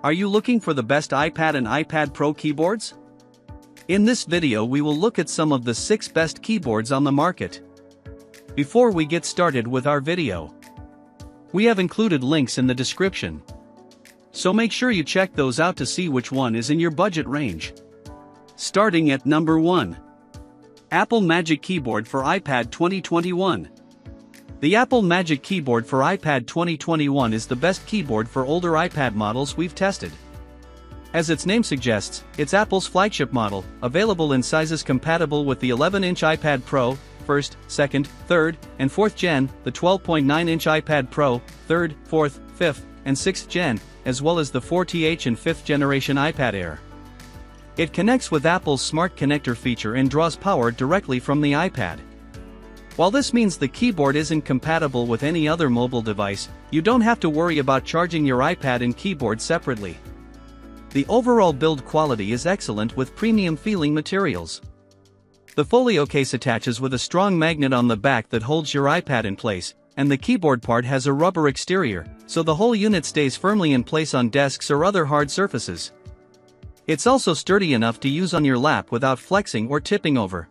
Are you looking for the best iPad and iPad Pro keyboards? In this video we will look at some of the 6 best keyboards on the market. Before we get started with our video, we have included links in the description, so make sure you check those out to see which one is in your budget range. Starting at number 1. Apple Magic Keyboard for iPad 2021. The Apple Magic Keyboard for iPad 2021 is the best keyboard for older iPad models we've tested. As its name suggests, it's Apple's flagship model, available in sizes compatible with the 11-inch iPad Pro, 1st, 2nd, 3rd, and 4th Gen, the 12.9-inch iPad Pro, 3rd, 4th, 5th, and 6th Gen, as well as the 4th and 5th generation iPad Air. It connects with Apple's Smart Connector feature and draws power directly from the iPad. While this means the keyboard isn't compatible with any other mobile device, you don't have to worry about charging your iPad and keyboard separately. The overall build quality is excellent with premium-feeling materials. The folio case attaches with a strong magnet on the back that holds your iPad in place, and the keyboard part has a rubber exterior, so the whole unit stays firmly in place on desks or other hard surfaces. It's also sturdy enough to use on your lap without flexing or tipping over.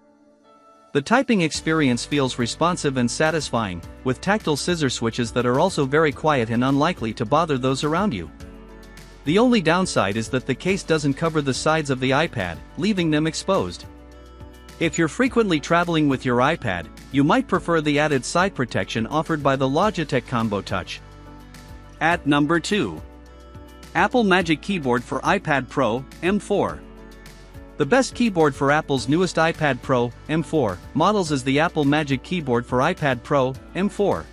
The typing experience feels responsive and satisfying, with tactile scissor switches that are also very quiet and unlikely to bother those around you. The only downside is that the case doesn't cover the sides of the iPad, leaving them exposed. If you're frequently traveling with your iPad, you might prefer the added side protection offered by the Logitech Combo Touch. At number 2. Apple Magic Keyboard for iPad Pro, M4. The best keyboard for Apple's newest iPad Pro, M4, models is the Apple Magic Keyboard for iPad Pro, M4.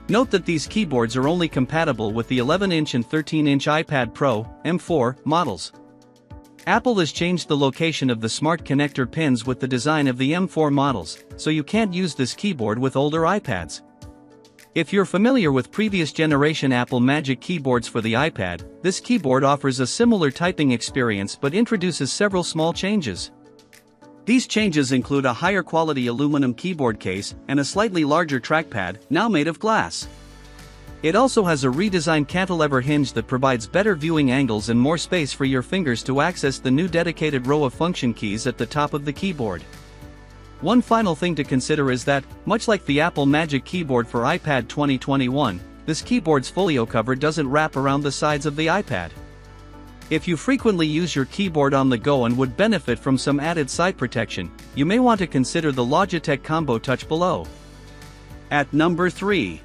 Note that these keyboards are only compatible with the 11-inch and 13-inch iPad Pro, M4, models. Apple has changed the location of the Smart Connector pins with the design of the M4 models, so you can't use this keyboard with older iPads. If you're familiar with previous generation Apple Magic keyboards for the iPad, this keyboard offers a similar typing experience but introduces several small changes. These changes include a higher quality aluminum keyboard case and a slightly larger trackpad, now made of glass. It also has a redesigned cantilever hinge that provides better viewing angles and more space for your fingers to access the new dedicated row of function keys at the top of the keyboard. One final thing to consider is that, much like the Apple Magic Keyboard for iPad 2021, this keyboard's folio cover doesn't wrap around the sides of the iPad. If you frequently use your keyboard on the go and would benefit from some added side protection, you may want to consider the Logitech Combo Touch below. At number 3.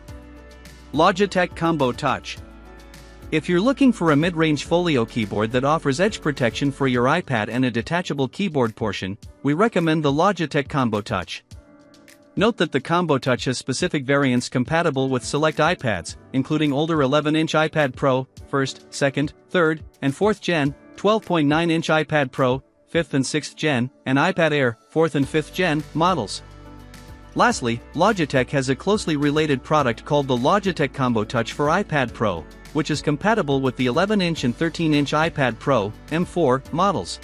Logitech Combo Touch. If you're looking for a mid-range folio keyboard that offers edge protection for your iPad and a detachable keyboard portion, we recommend the Logitech Combo Touch. Note that the Combo Touch has specific variants compatible with select iPads, including older 11-inch iPad Pro, 1st, 2nd, 3rd, and 4th Gen, 12.9-inch iPad Pro, 5th and 6th Gen, and iPad Air, 4th and 5th Gen, models. Lastly, Logitech has a closely related product called the Logitech Combo Touch for iPad Pro, which is compatible with the 11-inch and 13-inch iPad Pro, M4, models.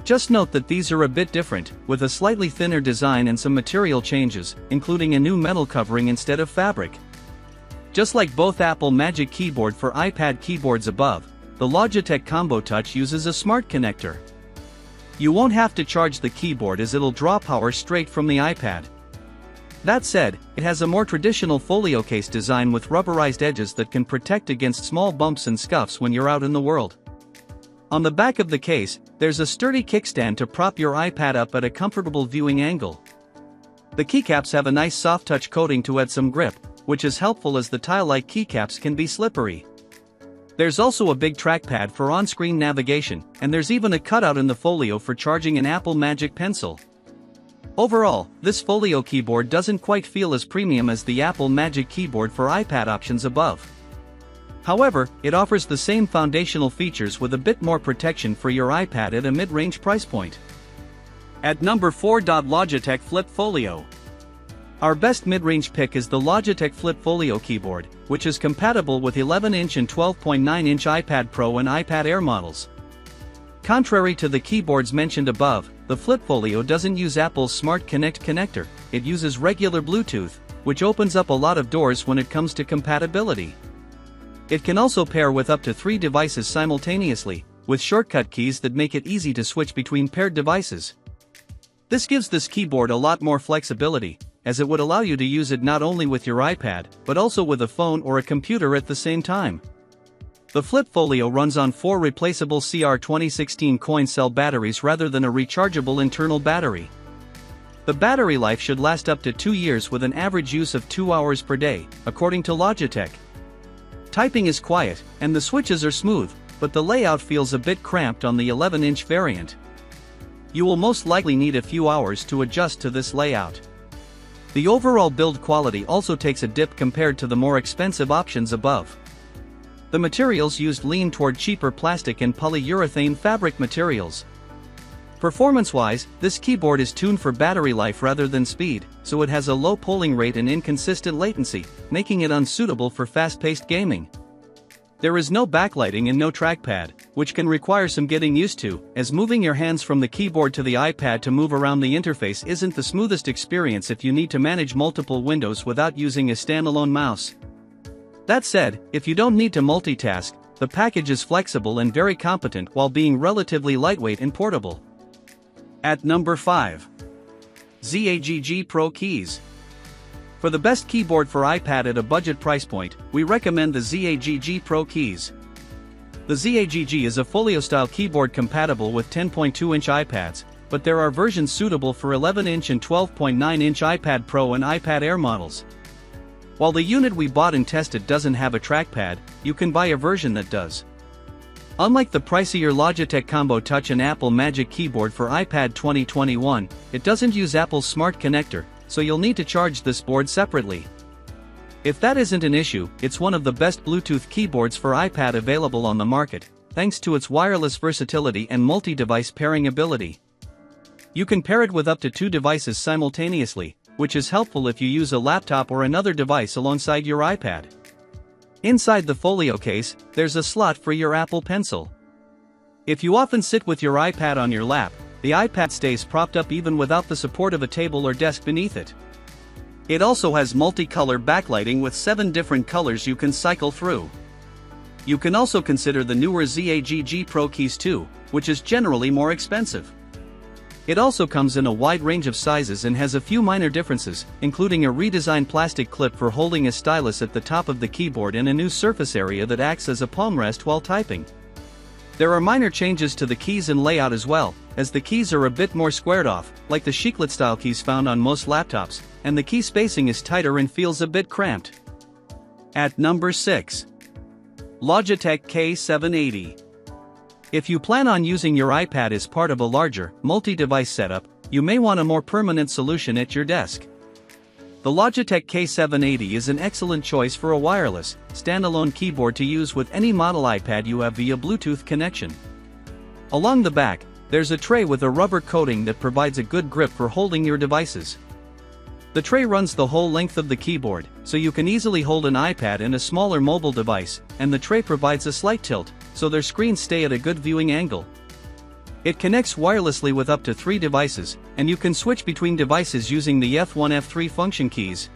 Just note that these are a bit different, with a slightly thinner design and some material changes, including a new metal covering instead of fabric. Just like both Apple Magic Keyboard for iPad keyboards above, the Logitech Combo Touch uses a Smart Connector. You won't have to charge the keyboard as it'll draw power straight from the iPad. That said, it has a more traditional folio case design with rubberized edges that can protect against small bumps and scuffs when you're out in the world. On the back of the case, there's a sturdy kickstand to prop your iPad up at a comfortable viewing angle. The keycaps have a nice soft touch coating to add some grip, which is helpful as the tile-like keycaps can be slippery. There's also a big trackpad for on-screen navigation, and there's even a cutout in the folio for charging an Apple Magic Pencil. Overall, this folio keyboard doesn't quite feel as premium as the Apple Magic Keyboard for iPad options above. However, it offers the same foundational features with a bit more protection for your iPad at a mid-range price point. At number 4. Logitech Flip Folio. Our best mid-range pick is the Logitech Flip Folio keyboard, which is compatible with 11-inch and 12.9-inch iPad Pro and iPad Air models. Contrary to the keyboards mentioned above, the Flip Folio doesn't use Apple's Smart Connect connector, it uses regular Bluetooth, which opens up a lot of doors when it comes to compatibility. It can also pair with up to 3 devices simultaneously, with shortcut keys that make it easy to switch between paired devices. This gives this keyboard a lot more flexibility, as it would allow you to use it not only with your iPad, but also with a phone or a computer at the same time. The Flip Folio runs on 4 replaceable CR 2016 coin cell batteries rather than a rechargeable internal battery. The battery life should last up to 2 years with an average use of 2 hours per day, according to Logitech. Typing is quiet, and the switches are smooth, but the layout feels a bit cramped on the 11-inch variant. You will most likely need a few hours to adjust to this layout. The overall build quality also takes a dip compared to the more expensive options above. The materials used lean toward cheaper plastic and polyurethane fabric materials. Performance-wise, this keyboard is tuned for battery life rather than speed, so it has a low polling rate and inconsistent latency, making it unsuitable for fast-paced gaming. There is no backlighting and no trackpad, which can require some getting used to, as moving your hands from the keyboard to the iPad to move around the interface isn't the smoothest experience if you need to manage multiple windows without using a standalone mouse. That said, if you don't need to multitask, the package is flexible and very competent while being relatively lightweight and portable. At number 5. ZAGG Pro Keys. For the best keyboard for iPad at a budget price point, we recommend the ZAGG Pro Keys. The ZAGG is a folio-style keyboard compatible with 10.2-inch iPads, but there are versions suitable for 11-inch and 12.9-inch iPad Pro and iPad Air models. While the unit we bought and tested doesn't have a trackpad, you can buy a version that does. Unlike the pricier Logitech Combo Touch and Apple Magic Keyboard for iPad 2021, it doesn't use Apple's Smart Connector, so you'll need to charge this board separately. If that isn't an issue, it's one of the best Bluetooth keyboards for iPad available on the market, thanks to its wireless versatility and multi-device pairing ability. You can pair it with up to 2 devices simultaneously, which is helpful if you use a laptop or another device alongside your iPad. Inside the folio case, there's a slot for your Apple Pencil. If you often sit with your iPad on your lap, the iPad stays propped up even without the support of a table or desk beneath it. It also has multicolor backlighting with 7 different colors you can cycle through. You can also consider the newer ZAGG Pro Keys 2, which is generally more expensive. It also comes in a wide range of sizes and has a few minor differences, including a redesigned plastic clip for holding a stylus at the top of the keyboard and a new surface area that acts as a palm rest while typing. There are minor changes to the keys and layout as well, as the keys are a bit more squared off, like the chiclet-style keys found on most laptops, and the key spacing is tighter and feels a bit cramped. At number 6. Logitech K780. If you plan on using your iPad as part of a larger, multi-device setup, you may want a more permanent solution at your desk. The Logitech K780 is an excellent choice for a wireless, standalone keyboard to use with any model iPad you have via Bluetooth connection. Along the back, there's a tray with a rubber coating that provides a good grip for holding your devices. The tray runs the whole length of the keyboard, so you can easily hold an iPad and a smaller mobile device, and the tray provides a slight tilt, so their screens stay at a good viewing angle. It connects wirelessly with up to 3 devices, and you can switch between devices using the F1/F3 function keys.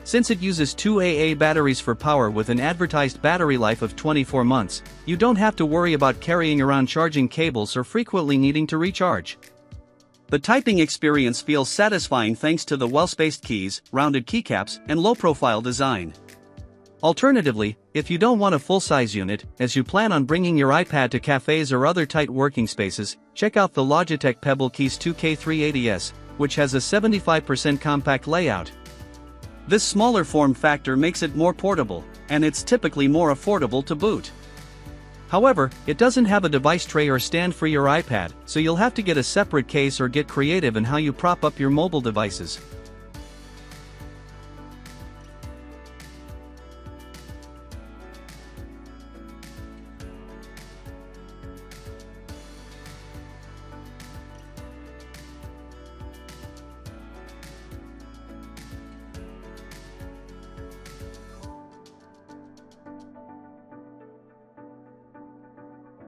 Since it uses 2 AA batteries for power with an advertised battery life of 24 months, you don't have to worry about carrying around charging cables or frequently needing to recharge. The typing experience feels satisfying thanks to the well-spaced keys, rounded keycaps, and low-profile design. Alternatively, if you don't want a full-size unit, as you plan on bringing your iPad to cafes or other tight working spaces, check out the Logitech Pebble Keys 2 K380S, which has a 75% compact layout. This smaller form factor makes it more portable, and it's typically more affordable to boot. However, it doesn't have a device tray or stand for your iPad, so you'll have to get a separate case or get creative in how you prop up your mobile devices.